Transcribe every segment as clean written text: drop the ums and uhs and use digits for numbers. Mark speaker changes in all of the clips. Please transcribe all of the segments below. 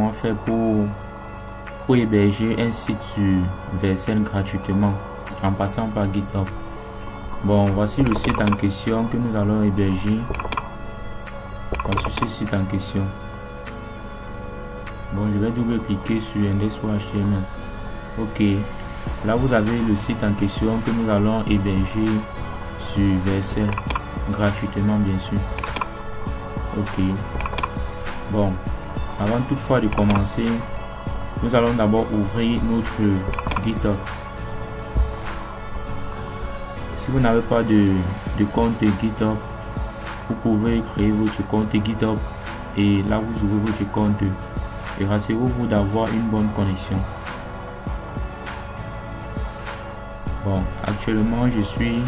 Speaker 1: comment faire pour héberger un site sur Vercel gratuitement en passant par GitHub. Bon, voici le site en question que nous allons héberger. Voici ce site en question. Bon, je vais double-cliquer sur index.html. Ok, là vous avez le site en question que nous allons héberger sur Vercel gratuitement, bien sûr. Ok, bon, avant toutefois de commencer, nous allons d'abord ouvrir notre GitHub. Si vous n'avez pas de compte GitHub, vous pouvez créer votre compte GitHub et là vous ouvrez votre compte et rassurez-vous d'avoir une bonne connexion. Bon, actuellement je suis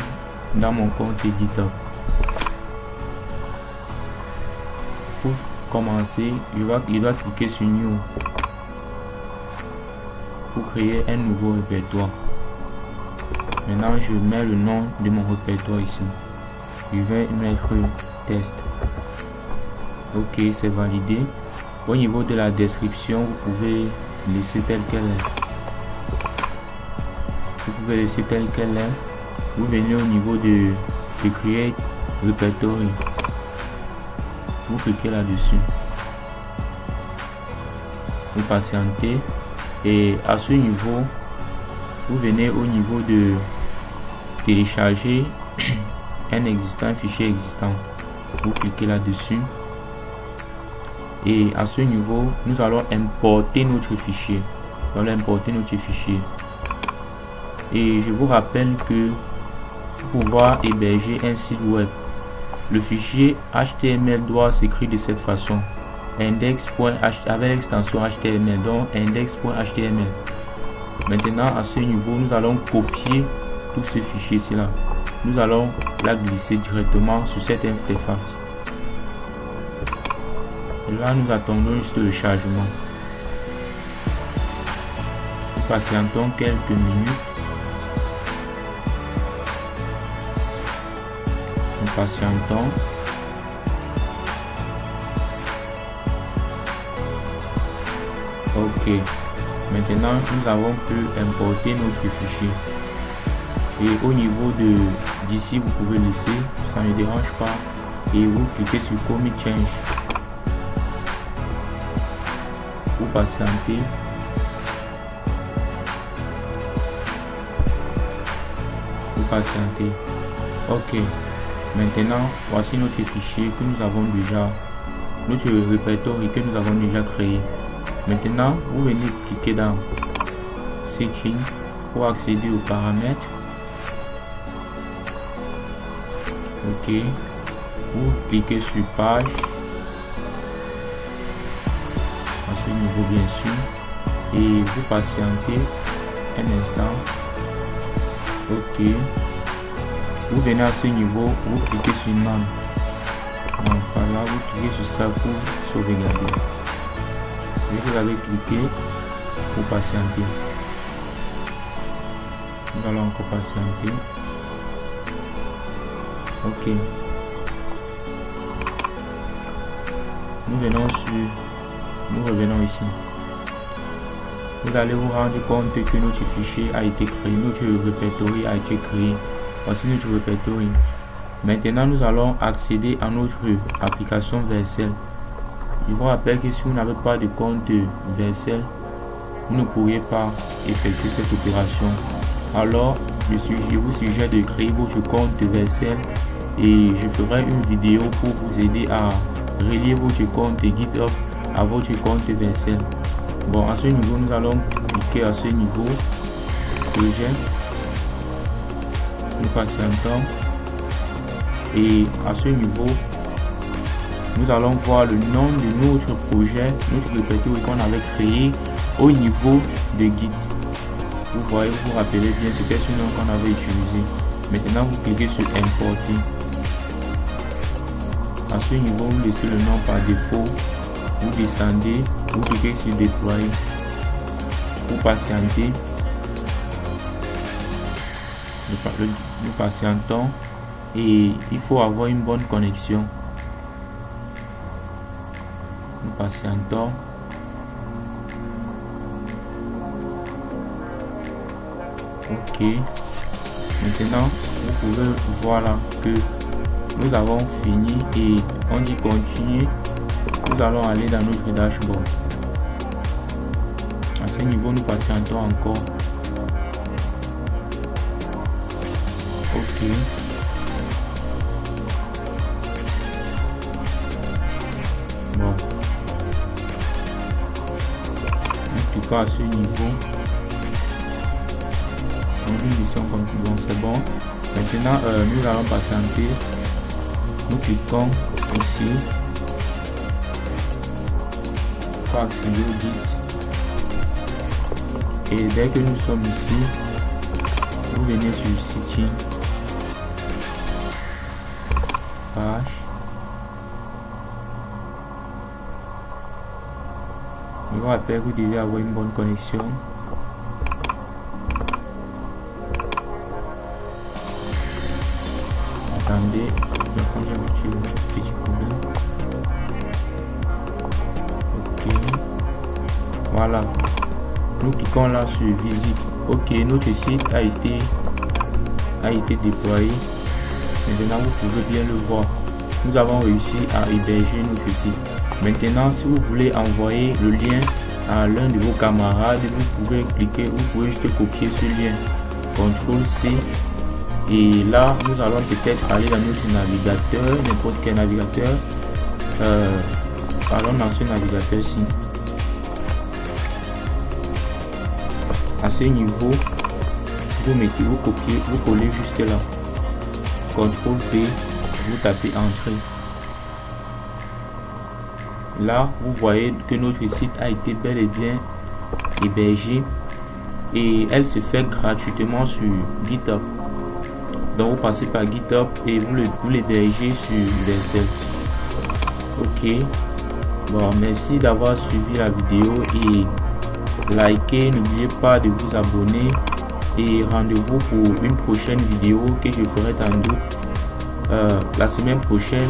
Speaker 1: dans mon compte GitHub. Pour commencer, il va cliquer sur New pour créer un nouveau répertoire. Maintenant, je mets le nom de mon répertoire ici. Je vais mettre test. Ok, c'est validé. Au niveau de la description, vous pouvez laisser telle qu'elle est. Vous pouvez laisser telle qu'elle est. Vous venez au niveau de Create Repertory. Vous cliquez là-dessus. Vous patientez. Et à ce niveau, vous venez au niveau de télécharger un fichier existant. Vous cliquez là-dessus. Et à ce niveau, nous allons importer notre fichier. Et je vous rappelle que pour pouvoir héberger un site web, le fichier HTML doit s'écrire de cette façon. Index.html avec l'extension HTML, donc index.html. Maintenant, à ce niveau, nous allons copier tout ce fichier-ci là. Nous allons la glisser directement sur cette interface. Et là, nous attendons juste le chargement. Nous patientons quelques minutes. Nous patientons. Ok. Maintenant, nous avons pu importer notre fichier. Et au niveau d'ici, vous pouvez laisser, ça ne dérange pas. Et vous cliquez sur Commit Change. Vous patientez. Vous patientez. Ok. Maintenant, voici notre fichier que nous avons déjà, notre répertoire que nous avons déjà créé. Maintenant, vous venez cliquer dans Setting pour accéder aux paramètres. Ok. Vous cliquez sur Page. À ce niveau, bien sûr. Et vous patientez un instant. Ok. Vous venez à ce niveau, vous cliquez sur None. Donc, par là, vous cliquez sur ça pour sauvegarder. Et vous avez cliqué pour patienter. Nous allons encore patienter. Ok. Nous revenons ici. Vous allez vous rendre compte que notre fichier a été créé, notre répertoire a été créé. Voici notre répertoire. Maintenant, nous allons accéder à notre application Vercel. Je vous rappelle que si vous n'avez pas de compte Vercel, vous ne pourriez pas effectuer cette opération. Alors, je vous suggère de créer votre compte Vercel et je ferai une vidéo pour vous aider à relier votre compte GitHub à votre compte Vercel. Bon, à ce niveau, nous allons cliquer à ce niveau projet. Nous patientons et à ce niveau, nous allons voir le nom de notre projet, notre répertoire qu'on avait créé au niveau de Git. Vous voyez, vous vous rappelez bien, c'était ce nom qu'on avait utilisé. Maintenant, vous cliquez sur Importer. À ce niveau, vous laissez le nom par défaut. Vous descendez, vous cliquez sur Déployer. Vous patientez. Nous patientons et il faut avoir une bonne connexion. Nous patientons. Ok. Maintenant, vous pouvez voir là que nous avons fini et on dit continuer. Nous allons aller dans notre dashboard. À ce niveau, nous patientons encore. Ok. Bon. En tout cas, à ce niveau, une mission comme tout, bon, c'est bon. Maintenant, nous allons patienter. Nous cliquons ici pour accéder au guide. Et dès que nous sommes ici, vous venez sur Setting, page. Je vous rappelle que vous devez avoir une bonne connexion. Attendez, je prends un petit problème. Ok. Voilà. Nous cliquons là sur visite. Ok, notre site a été déployé. Maintenant, vous pouvez bien le voir. Nous avons réussi à héberger notre site. Maintenant, si vous voulez envoyer le lien à l'un de vos camarades, vous pouvez cliquer, vous pouvez juste copier ce lien. CTRL-C. Et là, nous allons peut-être aller dans notre navigateur, n'importe quel navigateur. Allons dans ce navigateur-ci. À ce niveau, vous mettez, vous copiez, vous collez juste là. CTRL-V, vous tapez Entrée. Là, vous voyez que notre site a été bel et bien hébergé et elle se fait gratuitement sur GitHub. Donc, vous passez par GitHub et vous l'hébergez sur Vercel. Ok. Bon, merci d'avoir suivi la vidéo et likez, n'oubliez pas de vous abonner et rendez-vous pour une prochaine vidéo que je ferai sans doute la semaine prochaine.